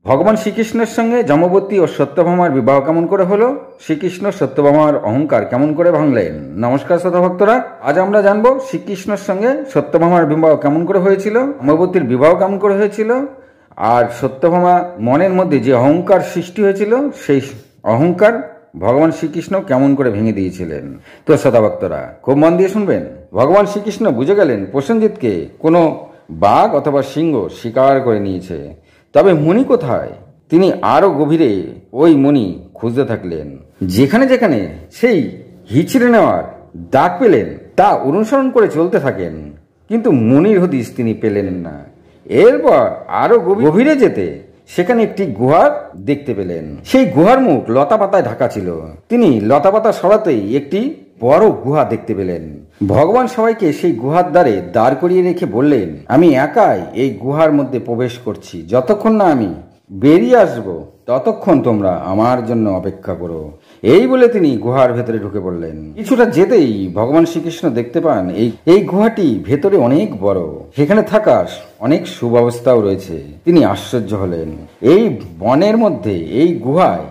ভগবান শ্রীকৃষ্ণের সঙ্গে জাম্ববতী ও সত্যভামার বিবাহ কেমন করে হলো, শ্রীকৃষ্ণ সত্যভামার অহংকার কেমন করে ভাঙলেন। নমস্কার শ্রোতা ভক্তরা, আজ আমরা জানবো শ্রীকৃষ্ণের সঙ্গে সত্যভামার বিবাহ কেমন করে হয়েছিল, জাম্ববতীর বিবাহ কেমন করে হয়েছিল, আর সত্যভামা মনের মধ্যে যে অহংকার সৃষ্টি হয়েছিল সেই অহংকার ভগবান শ্রীকৃষ্ণ কেমন করে ভেঙে দিয়েছিলেন। তো শ্রোতা ভক্তরা খুব মন দিয়ে শুনবেন। ভগবান শ্রীকৃষ্ণ বুঝে গেলেন প্রসেনজিৎকে কোনো বাঘ অথবা সিংহ শিকার করে নিয়েছে। তবে মণি কোথায়? তিনি আরো গভীরে ওই মণি খুঁজতে থাকলেন। যেখানে যেখানে সেই হিচড়ে নেওয়ার দাগ পেলেন তা অনুসরণ করে চলতে থাকেন, কিন্তু মণির হদিশ তিনি পেলেন না। এরপর আরো গভীরে যেতে সেখানে একটি গুহার দেখতে পেলেন। সেই গুহার মুখ লতা পাতায় ঢাকা ছিল। তিনি লতা পাতা সরাতেই একটি বড় গুহা দেখতে পেলেন। ভগবান সবাইকে সেই গুহার দ্বারে দাঁড় করিয়ে রেখে বললেন, আমি একাই এই গুহার মধ্যে প্রবেশ করছি, যতক্ষণ না আমি বেরিয়ে আসবো ততক্ষণ তোমরা আমার জন্য অপেক্ষা করো। এই বলে তিনি গুহার ভেতরে ঢুকে পড়লেন। কিছুটা যেতেই ভগবান শ্রীকৃষ্ণ দেখতে পান এই গুহাটি ভেতরে অনেক বড়, সেখানে থাকার অনেক সুব্যবস্থাও রয়েছে। তিনি আশ্চর্য হলেন, এই বনের মধ্যে এই গুহায়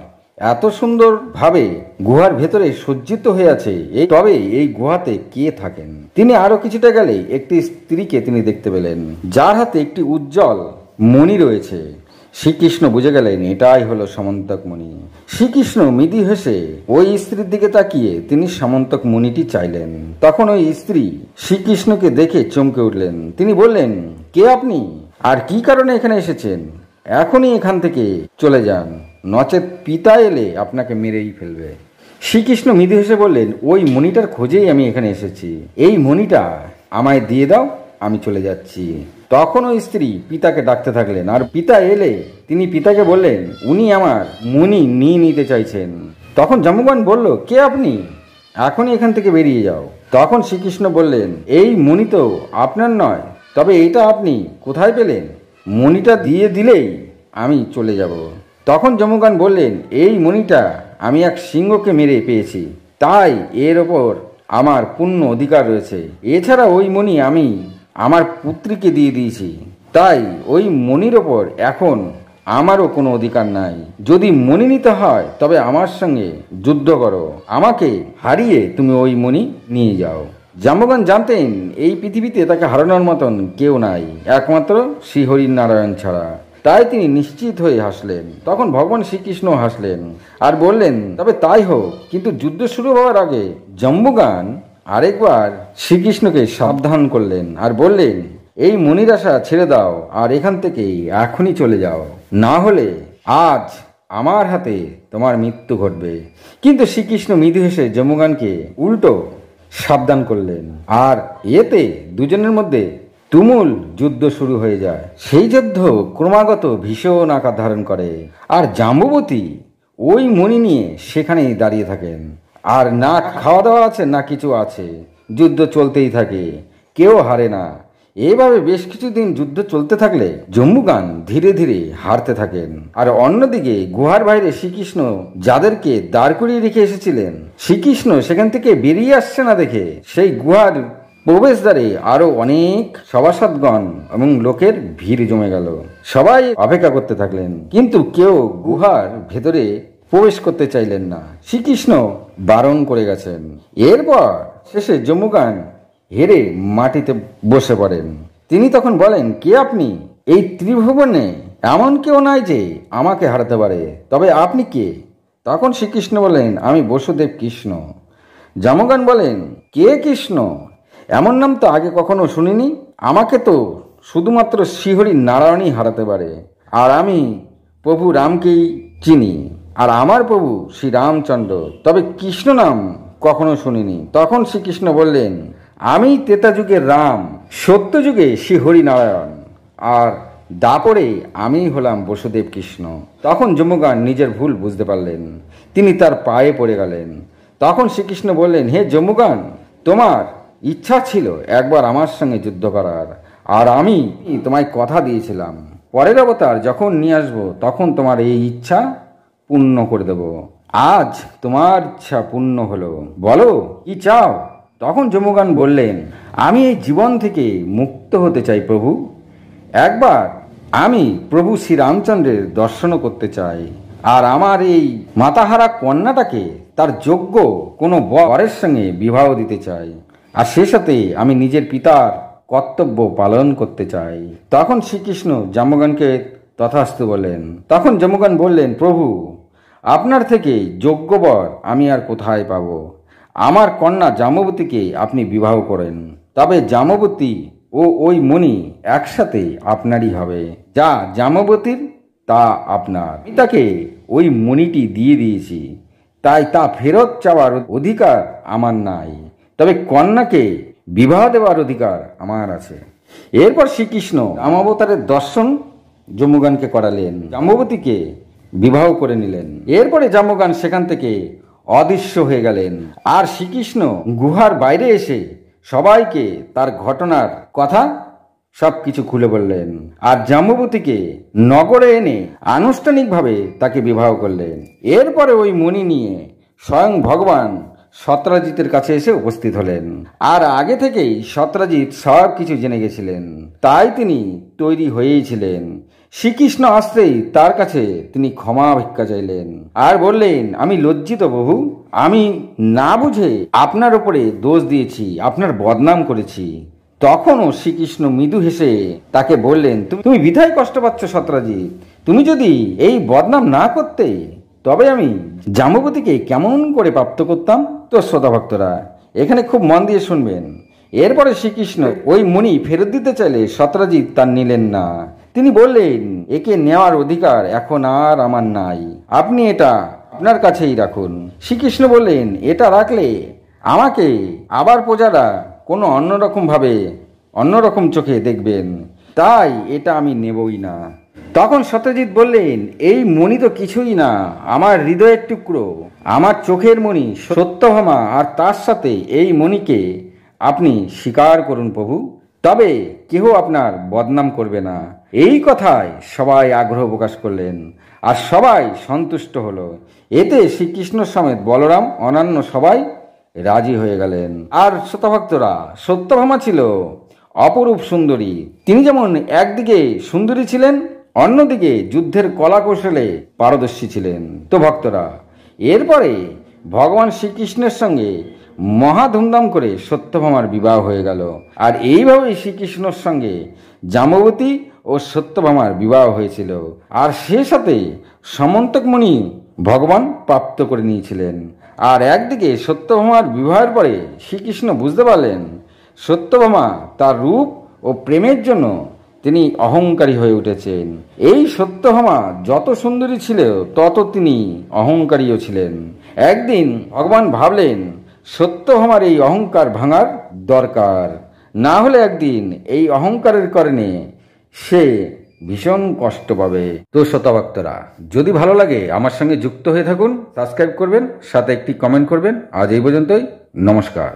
এত সুন্দর ভাবে গুহার ভেতরে সজ্জিত হয়ে আছে, তবে এই গুহাতে কে থাকেন? তিনি আরো কিছুটা গেলে একটি স্ত্রীকে তিনি দেখতে পেলেন, যার হাতে একটি উজ্জ্বল মণি রয়েছে। শ্রীকৃষ্ণ বুঝে গেলেন এটাই হলো সামন্তক মণি। শ্রীকৃষ্ণ মৃদু হেসে ওই স্ত্রীর দিকে তাকিয়ে তিনি সামন্তক মণিটি চাইলেন। তখন ওই স্ত্রী শ্রীকৃষ্ণকে দেখে চমকে উঠলেন। তিনি বললেন, কে আপনি, আর কি কারণে এখানে এসেছেন? এখনই এখান থেকে চলে যান, নচেত পিতা এলে আপনাকে মেরেই ফেলবে। শ্রীকৃষ্ণ মৃদু হেসে বললেন, ওই মণিটার খোঁজেই আমি এখানে এসেছি, এই মণিটা আমায় দিয়ে দাও, আমি চলে যাচ্ছি। তখন ওই স্ত্রী পিতাকে ডাকতে থাকলেন, আর পিতা এলে তিনি পিতাকে বললেন, উনি আমার মণি নিয়ে নিতে চাইছেন। তখন জাম্ববান বলল, কে আপনি? এখনই এখান থেকে বেরিয়ে যাও। তখন শ্রীকৃষ্ণ বললেন, এই মণি তো আপনার নয়, তবে এইটা আপনি কোথায় পেলেন? মণিটা দিয়ে দিলেই আমি চলে যাব। তখন জাম্ববান বললেন, এই মণিটা আমি এক সিংহকে মেরে পেয়েছি, তাই এর ওপর আমার পূর্ণ অধিকার রয়েছে। এছাড়া ওই মণি আমি আমার পুত্রীকে দিয়ে দিয়েছি, তাই ওই মণির ওপর এখন আমারও কোনো অধিকার নাই। যদি মণি নিতে হয় তবে আমার সঙ্গে যুদ্ধ করো, আমাকে হারিয়ে তুমি ওই মণি নিয়ে যাও। জাম্ববান জানতেন এই পৃথিবীতে তাকে হারানোর মতন কেউ নাই, একমাত্র শ্রীহরি নারায়ণ ছাড়া। তাই তিনি নিশ্চিত হয়ে হাসলেন। তখন ভগবান শ্রীকৃষ্ণ হাসলেন আর বললেন, তবে তাই হোক, কিন্তু যুদ্ধ শুরু হওয়ার আগে জাম্ববান আরেকবার শ্রীকৃষ্ণকে সাবধান করলেন আর বললেন, এই মণির আশা ছেড়ে দাও আর এখান থেকে এখনই চলে যাও, না হলে আজ আমার হাতে তোমার মৃত্যু ঘটবে। কিন্তু শ্রীকৃষ্ণ মৃদু হেসে জাম্ববানকে উল্টো সাবধান করলেন, আর এতে দুজনের মধ্যে তুমুল যুদ্ধ শুরু হয়ে যায়। সেই যুদ্ধ ক্রমাগত ভীষণ আকার ধারণ করে, আর জাম্ববতী ওই মণি নিয়ে সেখানেই দাঁড়িয়ে থাকেন। আর না খাওয়া দাওয়া আছে না কিছু আছে, যুদ্ধ চলতেই থাকে, কেউ হারে না। এইভাবে বেশ কিছুদিন যুদ্ধ চলতে থাকলে জাম্ববান ধীরে ধীরে হারতে থাকেন। আর অন্যদিকে গুহার বাইরে শ্রীকৃষ্ণ যাদেরকে দাঁড় করিয়ে রেখে এসেছিলেন, শ্রীকৃষ্ণ সেখান থেকে বেরিয়ে আসছে না দেখে সেই গুহার প্রবেশদ্বারে আরো অনেক সভাসদগণ এবং লোকের ভিড় জমে গেল। সবাই অপেক্ষা করতে থাকলেন, কিন্তু কেউ গুহার ভেতরে প্রবেশ করতে চাইলেন না। শ্রীকৃষ্ণ বারণ করে গেছেন। এরপর শেষে জাম্ববান হেরে মাটিতে বসে পড়েন। তিনি তখন বলেন, কে আপনি? এই ত্রিভুবনে এমন কেউ নাই যে আমাকে হারাতে পারে, তবে আপনি কে? তখন শ্রীকৃষ্ণ বলেন, আমি বসুদেব কৃষ্ণ। জাম্ববান বলেন, কে কৃষ্ণ? এমন নাম তো আগে কখনো শুনিনি। আমাকে তো শুধুমাত্র শ্রীহরি নারায়ণই হারাতে পারে, আর আমি প্রভু রামকেই চিনি, আর আমার প্রভু শ্রী রামচন্দ্র, তবে কৃষ্ণ নাম কখনো শুনিনি। তখন শ্রীকৃষ্ণ বললেন, আমি ত্রেতা যুগের রাম, সত্য যুগে শ্রীহরি নারায়ণ, আর দাপরে আমি হলাম বসুদেব কৃষ্ণ। তখন জাম্ববান নিজের ভুল বুঝতে পারলেন, তিনি তার পায়ে পড়ে গেলেন। তখন শ্রীকৃষ্ণ বললেন, হে জাম্ববান, তোমার ইচ্ছা ছিল একবার আমার সঙ্গে যুদ্ধ করার, আর আমি তোমায় কথা দিয়েছিলাম পরের অবতার যখন নিয়ে আসবো তখন তোমার এই ইচ্ছা পূর্ণ করে দেব। আজ তোমার ইচ্ছা পূর্ণ হলো, বলো কি চাও? তখন জাম্ববান বললেন, আমি এই জীবন থেকে মুক্ত হতে চাই প্রভু, একবার আমি প্রভু শ্রীরামচন্দ্রের দর্শনও করতে চাই, আর আমার এই মাতাহারা কন্যাটাকে তার যোগ্য কোনো বরের সঙ্গে বিবাহ দিতে চাই, আর সে সাথে আমি নিজের পিতার কর্তব্য পালন করতে চাই। তখন শ্রীকৃষ্ণ জাম্বুগানকে তথাস্তু বলেন। তখন জাম্বুগান বললেন, প্রভু, আপনার থেকে যোগ্য বর আমি আর কোথায় পাব? আমার কন্যা জাম্ববতীকে আপনি বিবাহ করেন, তবে জাম্ববতী ও ওই মণি একসাথে আপনারই হবে। যা জাম্ববতীর তা আপনার। আমি তাকে ওই মণিটি দিয়ে দিয়েছি, তাই তা ফেরত চাওয়ার অধিকার আমার নাই, তবে কন্যাকে বিবাহ দেওয়ার অধিকার আমার আছে। এরপর শ্রীকৃষ্ণ রামাবতারের দর্শন জাম্বুগানকে করালেন, জাম্ববতীকে বিবাহ করে নিলেন। এরপরে জাম্বুগান সেখান থেকে অদৃশ্য হয়ে গেলেন, আর শ্রীকৃষ্ণ গুহার বাইরে এসে সবাইকে তার ঘটনার কথা সবকিছু খুলে বললেন, আর জাম্ববতীকে নগরে এনে আনুষ্ঠানিকভাবে তাকে বিবাহ করলেন। এরপরে ওই মণি নিয়ে স্বয়ং ভগবান সত্রাজিতের কাছে এসে উপস্থিত হলেন, আর আগে থেকেই সত্রাজিৎ সব কিছু জেনে গেছিলেন, তাই তিনি তৈরি হয়েই ছিলেন। শ্রীকৃষ্ণ আসতেই তার কাছে তিনি ক্ষমা ভিক্ষা চাইলেন, আর বললেন, আমি লজ্জিত প্রভু, আমি না বুঝে আপনার উপরে দোষ দিয়েছি, আপনার বদনাম করেছি। তখনও শ্রীকৃষ্ণ মৃদু হেসে তাকে বললেন, তুমি বৃথাই কষ্ট পাচ্ছ সত্রাজিৎ, তুমি যদি এই বদনাম না করতে তবে আমি জাম্ববতীকে কেমন করে প্রাপ্ত করতাম। তো শ্রোতা ভক্তরা, এখানে খুব মন দিয়ে শুনবেন। এরপরে শ্রীকৃষ্ণ ওই মণি ফেরত দিতে চাইলে সত্রাজিৎ তা নিলেন না। তিনি বললেন, একে নেওয়ার অধিকার এখন আর আমার নাই, আপনি এটা আপনার কাছেই রাখুন। শ্রীকৃষ্ণ বললেন, এটা রাখলে আমাকে আবার প্রজারা কোনো অন্যরকম চোখে দেখবেন, তাই এটা আমি নেবই না। তখন সত্যজিৎ বললেন, এই মণি তো কিছুই না, আমার হৃদয়ের টুকরো, আমার চোখের মণি সত্যভামা, আর তার সাথে এই মণিকে আপনি স্বীকার করুন প্রভু, তবে কেহ আপনার বদনাম করবে না। এই কথায় সবাই আগ্রহ প্রকাশ করলেন, আর সবাই সন্তুষ্ট হলো। এতে শ্রীকৃষ্ণ সমেত বলরাম অন্যান্য সবাই রাজি হয়ে গেলেন। আর শ্রোতাভক্তরা, সত্যভামা ছিল অপরূপ সুন্দরী। তিনি যেমন একদিকে সুন্দরী ছিলেন, অন্যদিকে যুদ্ধের কলা কৌশলে পারদর্শী ছিলেন। তো ভক্তরা, এরপরে ভগবান শ্রীকৃষ্ণের সঙ্গে মহা ধুমধাম করে সত্যভামার বিবাহ হয়ে গেল, আর এইভাবেই শ্রীকৃষ্ণর সঙ্গে জাম্ববতী ও সত্যভামার বিবাহ হয়েছিল। আর সে সাথে সমন্তকমণি ভগবান প্রাপ্ত করে নিয়েছিলেন। আর একদিকে সত্যভামার বিবাহের পরে শ্রীকৃষ্ণ বুঝতে পারলেন, সত্যভামা তার রূপ ও প্রেমের জন্য তিনি অহংকারী হয়ে উঠেছেন। এই সত্যভামা যত সুন্দরী ছিল তত তিনি অহংকারীও ছিলেন। একদিন ভগবান ভাবলেন, সত্যভামার এই অহংকার ভাঙার দরকার, না হলে একদিন এই অহংকারের কারণে সে ভীষণ কষ্ট পাবে। তো শ্রোতাভক্তরা, যদি ভালো লাগে আমার সঙ্গে যুক্ত হয়ে থাকুন, সাবস্ক্রাইব করবেন, সাথে একটি কমেন্ট করবেন। আজ এই পর্যন্তই, নমস্কার।